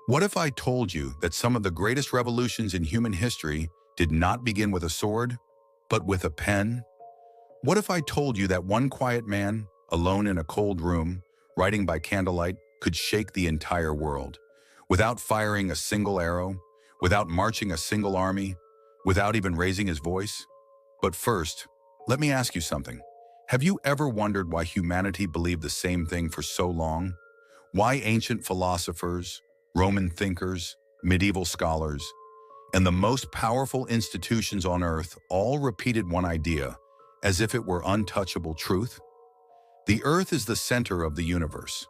What if I told you that some of the greatest revolutions in human history did not begin with a sword, but with a pen? What if I told you that one quiet man, alone in a cold room, writing by candlelight, could shake the entire world, without firing a single arrow, without marching a single army, without even raising his voice? But first, let me ask you something. Have you ever wondered why humanity believed the same thing for so long? Why ancient philosophers, Roman thinkers, medieval scholars, and the most powerful institutions on earth all repeated one idea as if it were untouchable truth? The earth is the center of the universe.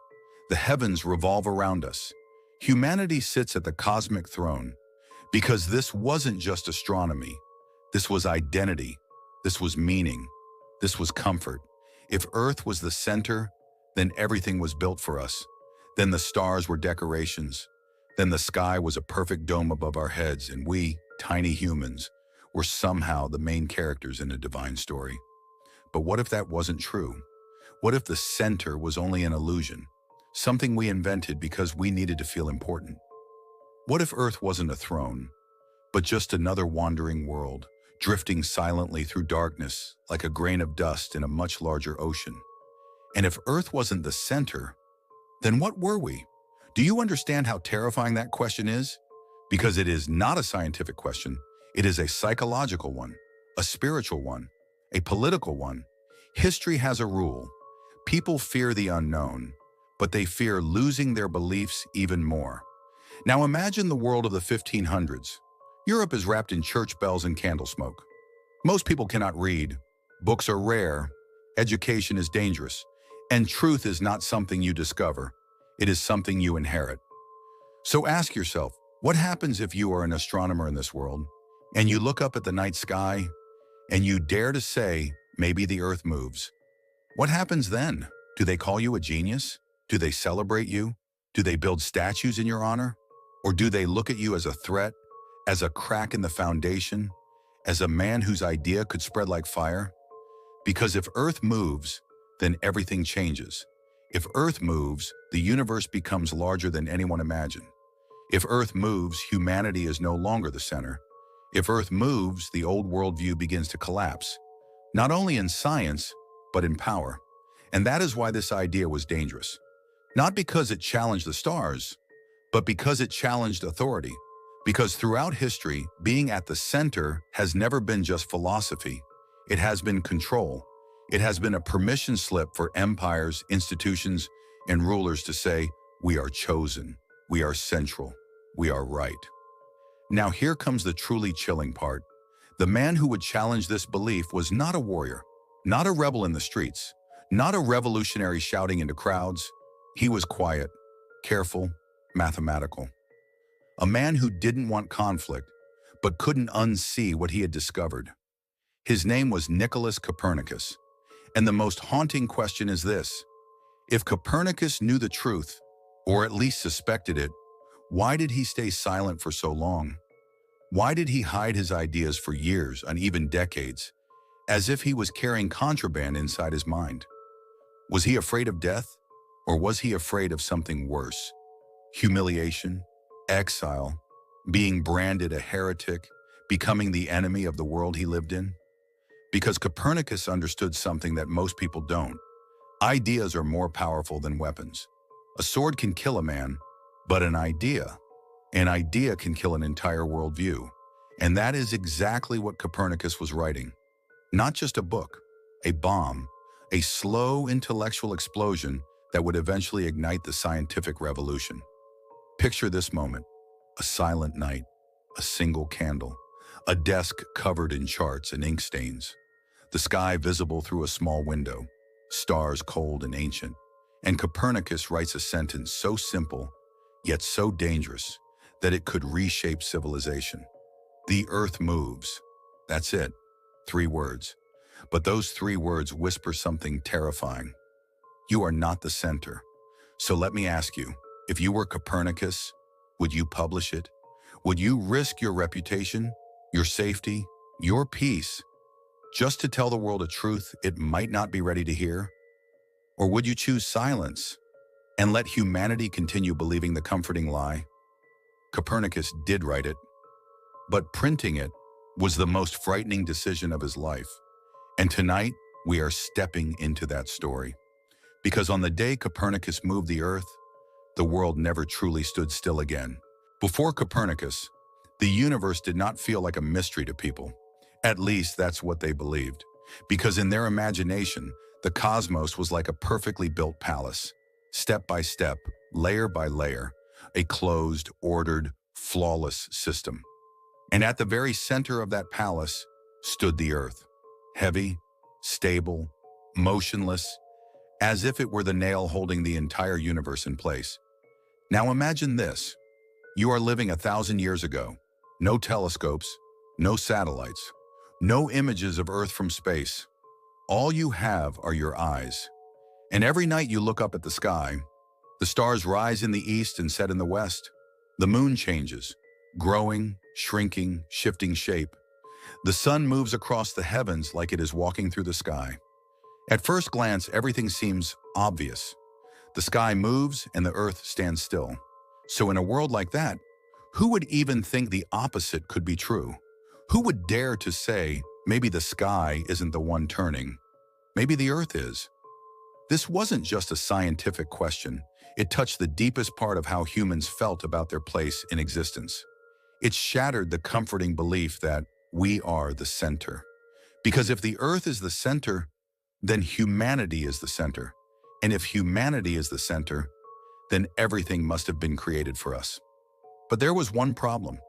The heavens revolve around us. Humanity sits at the cosmic throne because this wasn't just astronomy. This was identity. This was meaning. This was comfort. If earth was the center, then everything was built for us. Then the stars were decorations. Then the sky was a perfect dome above our heads, and we, tiny humans, were somehow the main characters in a divine story. But what if that wasn't true? What if the center was only an illusion, something we invented because we needed to feel important? What if Earth wasn't a throne, but just another wandering world, drifting silently through darkness like a grain of dust in a much larger ocean? And if Earth wasn't the center, then what were we? Do you understand how terrifying that question is? Because it is not a scientific question. It is a psychological one, a spiritual one, a political one. History has a rule. People fear the unknown, but they fear losing their beliefs even more. Now imagine the world of the 1500s. Europe is wrapped in church bells and candle smoke. Most people cannot read. Books are rare. Education is dangerous. And truth is not something you discover. It is something you inherit. So ask yourself, what happens if you are an astronomer in this world, and you look up at the night sky, and you dare to say, maybe the Earth moves? What happens then? Do they call you a genius? Do they celebrate you? Do they build statues in your honor? Or do they look at you as a threat, as a crack in the foundation, as a man whose idea could spread like fire? Because if Earth moves, then everything changes. If Earth moves, the universe becomes larger than anyone imagined. If Earth moves, humanity is no longer the center. If Earth moves, the old worldview begins to collapse, not only in science, but in power. And that is why this idea was dangerous. Not because it challenged the stars, but because it challenged authority. Because throughout history, being at the center has never been just philosophy. It has been control. It has been a permission slip for empires, institutions, and rulers to say, we are chosen, we are central, we are right. Now here comes the truly chilling part. The man who would challenge this belief was not a warrior, not a rebel in the streets, not a revolutionary shouting into crowds. He was quiet, careful, mathematical. A man who didn't want conflict, but couldn't unsee what he had discovered. His name was Nicolaus Copernicus. And the most haunting question is this: if Copernicus knew the truth, or at least suspected it, why did he stay silent for so long? Why did he hide his ideas for years and even decades, as if he was carrying contraband inside his mind? Was he afraid of death, or was he afraid of something worse? Humiliation, exile, being branded a heretic, becoming the enemy of the world he lived in? Because Copernicus understood something that most people don't. Ideas are more powerful than weapons. A sword can kill a man, but an idea can kill an entire worldview. And that is exactly what Copernicus was writing. Not just a book, a bomb, a slow intellectual explosion that would eventually ignite the scientific revolution. Picture this moment: a silent night, a single candle, a desk covered in charts and ink stains, the sky visible through a small window, stars cold and ancient, and Copernicus writes a sentence so simple, yet so dangerous, that it could reshape civilization. The earth moves. That's it. 3 words. But those 3 words whisper something terrifying. You are not the center. So let me ask you, if you were Copernicus, would you publish it? Would you risk your reputation, your safety, your peace, just to tell the world a truth it might not be ready to hear? Or would you choose silence and let humanity continue believing the comforting lie? Copernicus did write it, but printing it was the most frightening decision of his life. And tonight, we are stepping into that story. Because on the day Copernicus moved the Earth, the world never truly stood still again. Before Copernicus, the universe did not feel like a mystery to people. At least that's what they believed. Because in their imagination, the cosmos was like a perfectly built palace. Step by step, layer by layer, a closed, ordered, flawless system. And at the very center of that palace stood the Earth. Heavy, stable, motionless, as if it were the nail holding the entire universe in place. Now imagine this. You are living 1,000 years ago. No telescopes, no satellites, no images of Earth from space. All you have are your eyes. And every night you look up at the sky, the stars rise in the east and set in the west. The moon changes, growing, shrinking, shifting shape. The sun moves across the heavens like it is walking through the sky. At first glance, everything seems obvious. The sky moves and the Earth stands still. So in a world like that, who would even think the opposite could be true? Who would dare to say, maybe the sky isn't the one turning? Maybe the Earth is. This wasn't just a scientific question. It touched the deepest part of how humans felt about their place in existence. It shattered the comforting belief that we are the center. Because if the Earth is the center, then humanity is the center. And if humanity is the center, then everything must have been created for us. But there was one problem.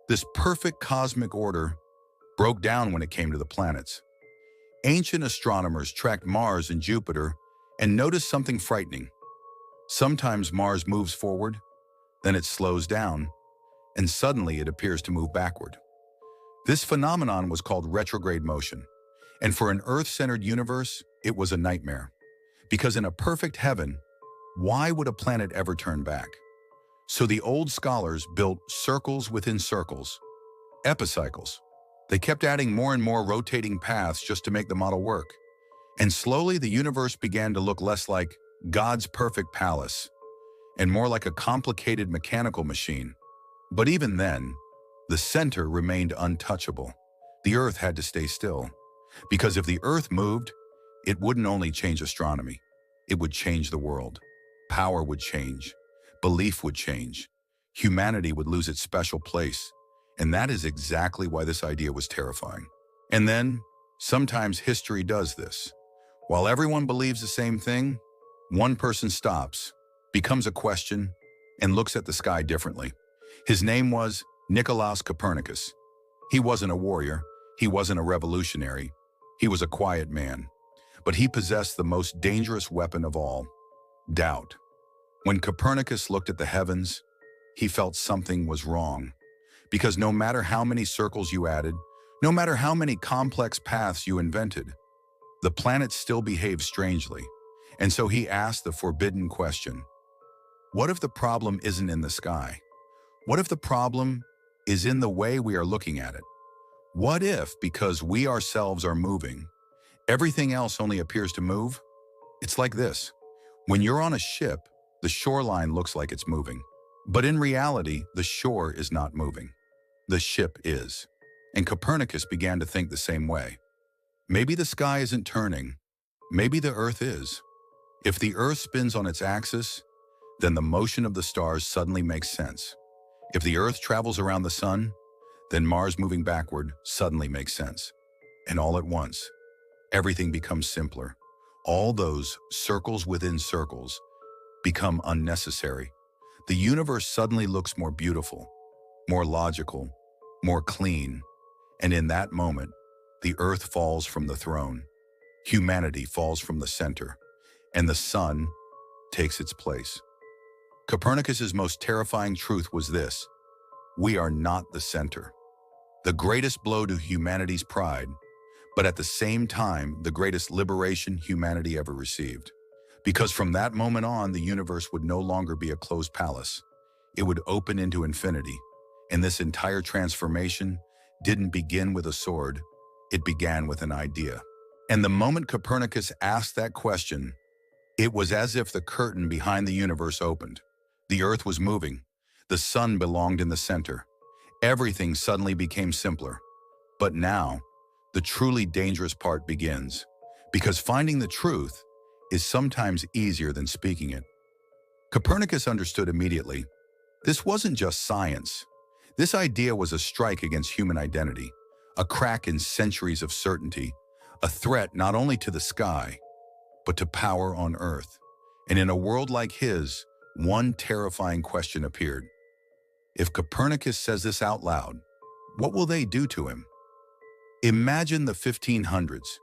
This perfect cosmic order broke down when it came to the planets. Ancient astronomers tracked Mars and Jupiter and noticed something frightening. Sometimes Mars moves forward, then it slows down, and suddenly it appears to move backward. This phenomenon was called retrograde motion. And for an Earth-centered universe, it was a nightmare. Because in a perfect heaven, why would a planet ever turn back? So the old scholars built circles within circles, epicycles. They kept adding more and more rotating paths just to make the model work. And slowly the universe began to look less like God's perfect palace and more like a complicated mechanical machine. But even then, the center remained untouchable. The Earth had to stay still. Because if the Earth moved, it wouldn't only change astronomy, it would change the world. Power would change. Belief would change. Humanity would lose its special place. And that is exactly why this idea was terrifying. And then, sometimes history does this. While everyone believes the same thing, one person stops, becomes a question, and looks at the sky differently. His name was Nicolaus Copernicus. He wasn't a warrior. He wasn't a revolutionary. He was a quiet man. But he possessed the most dangerous weapon of all, doubt. When Copernicus looked at the heavens, he felt something was wrong. Because no matter how many circles you added, no matter how many complex paths you invented, the planets still behaved strangely. And so he asked the forbidden question, what if the problem isn't in the sky? What if the problem is in the way we are looking at it? What if, because we ourselves are moving, everything else only appears to move? It's like this. When you're on a ship, the shoreline looks like it's moving. But in reality, the shore is not moving. The ship is. And Copernicus began to think the same way. Maybe the sky isn't turning. Maybe the Earth is. If the Earth spins on its axis, then the motion of the stars suddenly makes sense. If the Earth travels around the sun, then Mars moving backward suddenly makes sense. And all at once, everything becomes simpler. All those circles within circles become unnecessary. The universe suddenly looks more beautiful, more logical, more clean. And in that moment, the Earth falls from the throne. Humanity falls from the center, and the sun takes its place. Copernicus's most terrifying truth was this: we are not the center. The greatest blow to humanity's pride, but at the same time, the greatest liberation humanity ever received. Because from that moment on, the universe would no longer be a closed palace. It would open into infinity. And this entire transformation didn't begin with a sword. It began with an idea. And the moment Copernicus asked that question, it was as if the curtain behind the universe opened. The Earth was moving. The sun belonged in the center. Everything suddenly became simpler. But now, the truly dangerous part begins, because finding the truth is sometimes easier than speaking it. Copernicus understood immediately. This wasn't just science. This idea was a strike against human identity, a crack in centuries of certainty, a threat not only to the sky, but to power on Earth. And in a world like his, one terrifying question appeared. If Copernicus says this out loud, what will they do to him? Imagine the 1500s.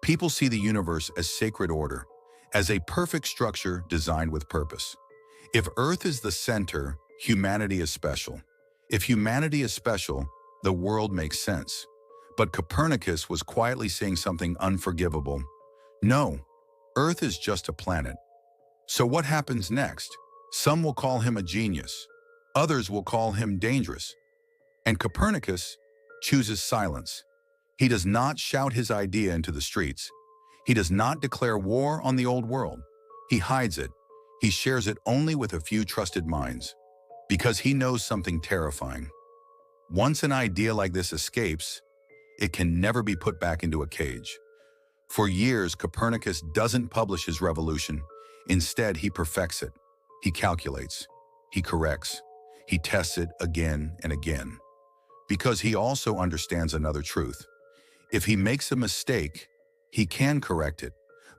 People see the universe as sacred order, as a perfect structure designed with purpose. If Earth is the center, humanity is special. If humanity is special, the world makes sense. But Copernicus was quietly saying something unforgivable. No, Earth is just a planet. So what happens next? Some will call him a genius. Others will call him dangerous. And Copernicus chooses silence. He does not shout his idea into the streets. He does not declare war on the old world. He hides it. He shares it only with a few trusted minds, because he knows something terrifying. Once an idea like this escapes, it can never be put back into a cage. For years, Copernicus doesn't publish his revolution. Instead, he perfects it. He calculates. He corrects. He tests it again and again. Because he also understands another truth. If he makes a mistake, he can correct it.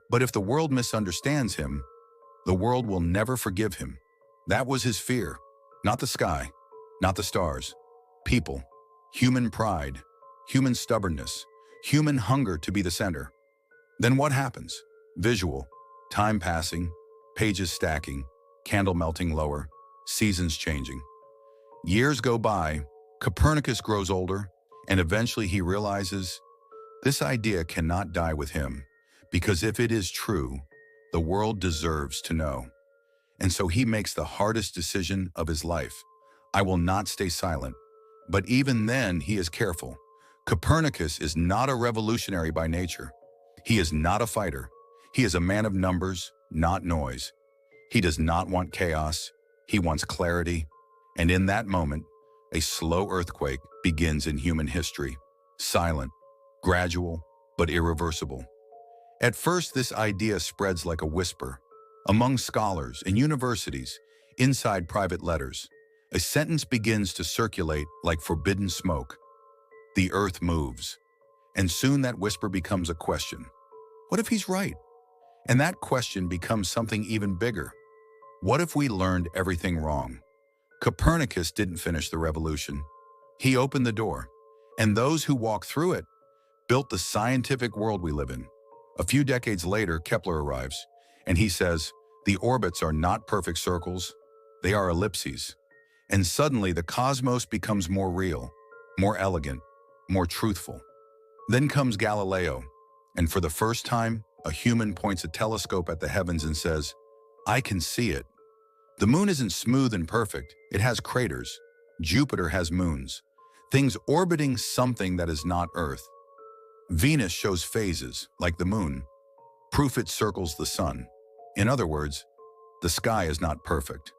But if the world misunderstands him, the world will never forgive him. That was his fear. Not the sky, not the stars. People, human pride, human stubbornness, human hunger to be the center. Then what happens? Visual, time passing, pages stacking, candle melting lower, seasons changing. Years go by, Copernicus grows older, and eventually he realizes this idea cannot die with him, because if it is true, the world deserves to know. And so he makes the hardest decision of his life. I will not stay silent. But even then, he is careful. Copernicus is not a revolutionary by nature. He is not a fighter. He is a man of numbers, not noise. He does not want chaos. He wants clarity. And in that moment, a slow earthquake begins in human history. Silent, gradual, but irreversible. At first, this idea spreads like a whisper. Among scholars in universities, inside private letters, a sentence begins to circulate like forbidden smoke. The earth moves. And soon that whisper becomes a question. What if he's right? And that question becomes something even bigger. What if we learned everything wrong? Copernicus didn't finish the revolution. He opened the door, and those who walked through it built the scientific world we live in. A few decades later, Kepler arrives, and he says, the orbits are not perfect circles, they are ellipses. And suddenly the cosmos becomes more real, more elegant, more truthful. Then comes Galileo, and for the first time, a human points a telescope at the heavens and says, I can see it. The moon isn't smooth and perfect, it has craters. Jupiter has moons, things orbiting something that is not Earth. Venus shows phases, like the moon, proof it circles the sun. In other words, the sky is not perfect.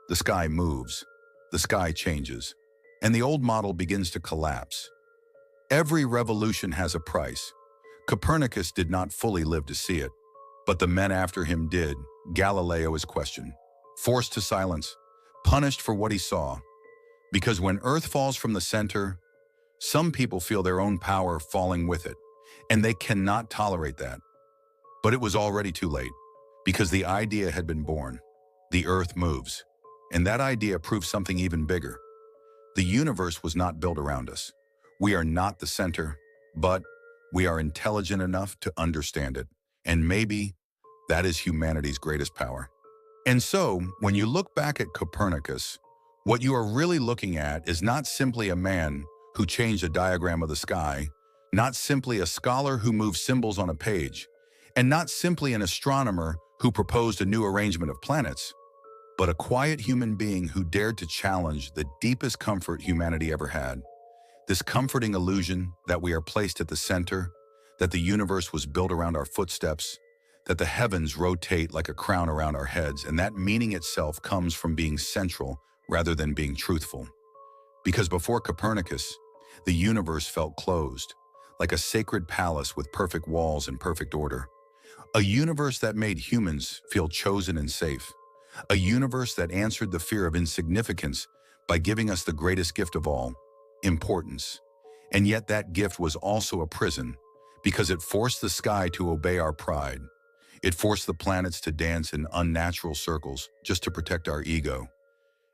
The sky moves. The sky changes. And the old model begins to collapse. Every revolution has a price. Copernicus did not fully live to see it, but the men after him did. Galileo is questioned, forced to silence, punished for what he saw. Because when Earth falls from the center, some people feel their own power falling with it, and they cannot tolerate that. But it was already too late, because the idea had been born. The Earth moves, and that idea proved something even bigger. The universe was not built around us. We are not the center, but we are intelligent enough to understand it. And maybe that is humanity's greatest power. And so, when you look back at Copernicus, what you are really looking at is not simply a man who changed a diagram of the sky, not simply a scholar who moved symbols on a page, and not simply an astronomer who proposed a new arrangement of planets, but a quiet human being who dared to challenge the deepest comfort humanity ever had. This comforting illusion that we are placed at the center, that the universe was built around our footsteps, that the heavens rotate like a crown around our heads, and that meaning itself comes from being central rather than being truthful. Because before Copernicus, the universe felt closed, like a sacred palace with perfect walls and perfect order. A universe that made humans feel chosen and safe. A universe that answered the fear of insignificance by giving us the greatest gift of all, importance. And yet that gift was also a prison, because it forced the sky to obey our pride. It forced the planets to dance in unnatural circles just to protect our ego.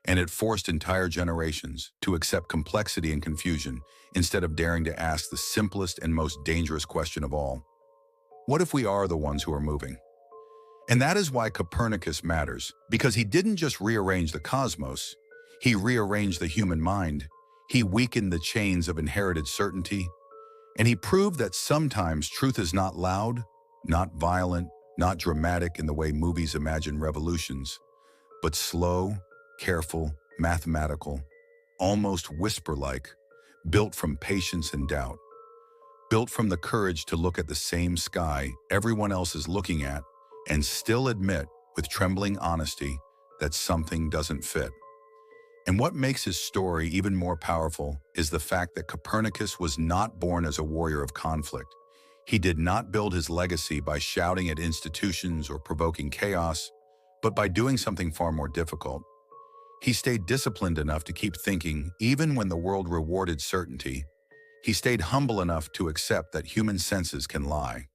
And it forced entire generations to accept complexity and confusion instead of daring to ask the simplest and most dangerous question of all. What if we are the ones who are moving? And that is why Copernicus matters, because he didn't just rearrange the cosmos, he rearranged the human mind. He weakened the chains of inherited certainty, and he proved that sometimes truth is not loud, not violent, not dramatic in the way movies imagine revolutions, but slow, careful, mathematical, almost whisper-like, built from patience and doubt, built from the courage to look at the same sky everyone else is looking at and still admit with trembling honesty that something doesn't fit. And what makes his story even more powerful is the fact that Copernicus was not born as a warrior of conflict. He did not build his legacy by shouting at institutions or provoking chaos, but by doing something far more difficult. He stayed disciplined enough to keep thinking even when the world rewarded certainty. He stayed humble enough to accept that human senses can lie.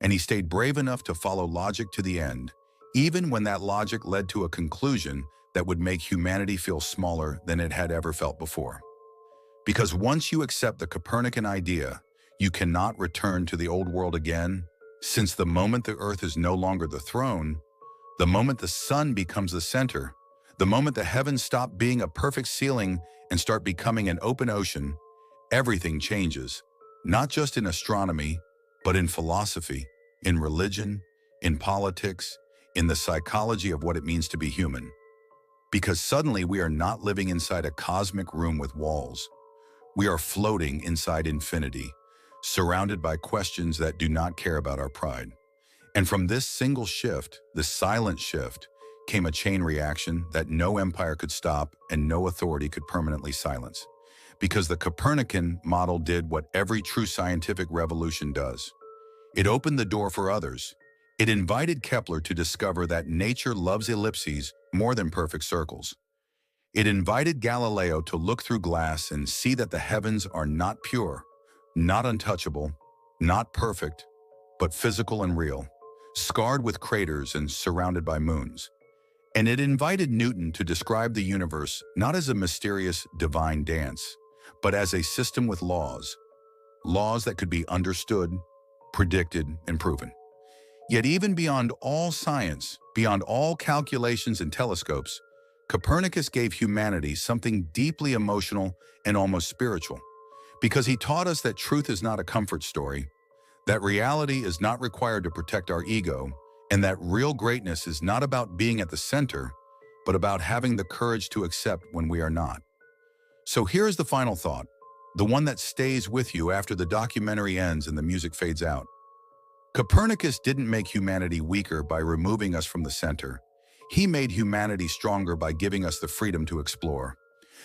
And he stayed brave enough to follow logic to the end, even when that logic led to a conclusion that would make humanity feel smaller than it had ever felt before. Because once you accept the Copernican idea, you cannot return to the old world again, since the moment the Earth is no longer the throne, the moment the sun becomes the center, the moment the heavens stop being a perfect ceiling and start becoming an open ocean, everything changes, not just in astronomy, but in philosophy, in religion, in politics, in the psychology of what it means to be human. Because suddenly we are not living inside a cosmic room with walls. We are floating inside infinity, surrounded by questions that do not care about our pride. And from this single shift, this silent shift, came a chain reaction that no empire could stop and no authority could permanently silence. Because the Copernican model did what every true scientific revolution does. It opened the door for others. It invited Kepler to discover that nature loves ellipses more than perfect circles. It invited Galileo to look through glass and see that the heavens are not pure, not untouchable, not perfect, but physical and real, scarred with craters and surrounded by moons. And it invited Newton to describe the universe not as a mysterious divine dance, but as a system with laws that could be understood, predicted, and proven. Yet even beyond all science, beyond all calculations and telescopes, Copernicus gave humanity something deeply emotional and almost spiritual, because he taught us that truth is not a comfort story, that reality is not required to protect our ego, and that real greatness is not about being at the center, but about having the courage to accept when we are not. So here's the final thought, the one that stays with you after the documentary ends and the music fades out. Copernicus didn't make humanity weaker by removing us from the center. He made humanity stronger by giving us the freedom to explore.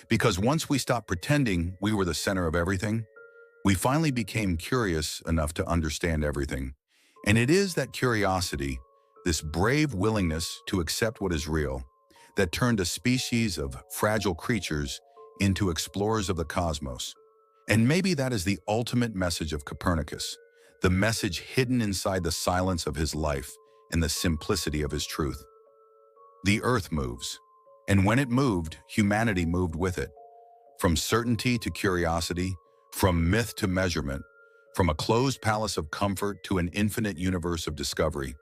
Because once we stopped pretending we were the center of everything, we finally became curious enough to understand everything. And it is that curiosity, this brave willingness to accept what is real, that turned a species of fragile creatures into explorers of the cosmos. And maybe that is the ultimate message of Copernicus, the message hidden inside the silence of his life and the simplicity of his truth. The Earth moves, and when it moved, humanity moved with it. From certainty to curiosity, from myth to measurement, from a closed palace of comfort to an infinite universe of discovery.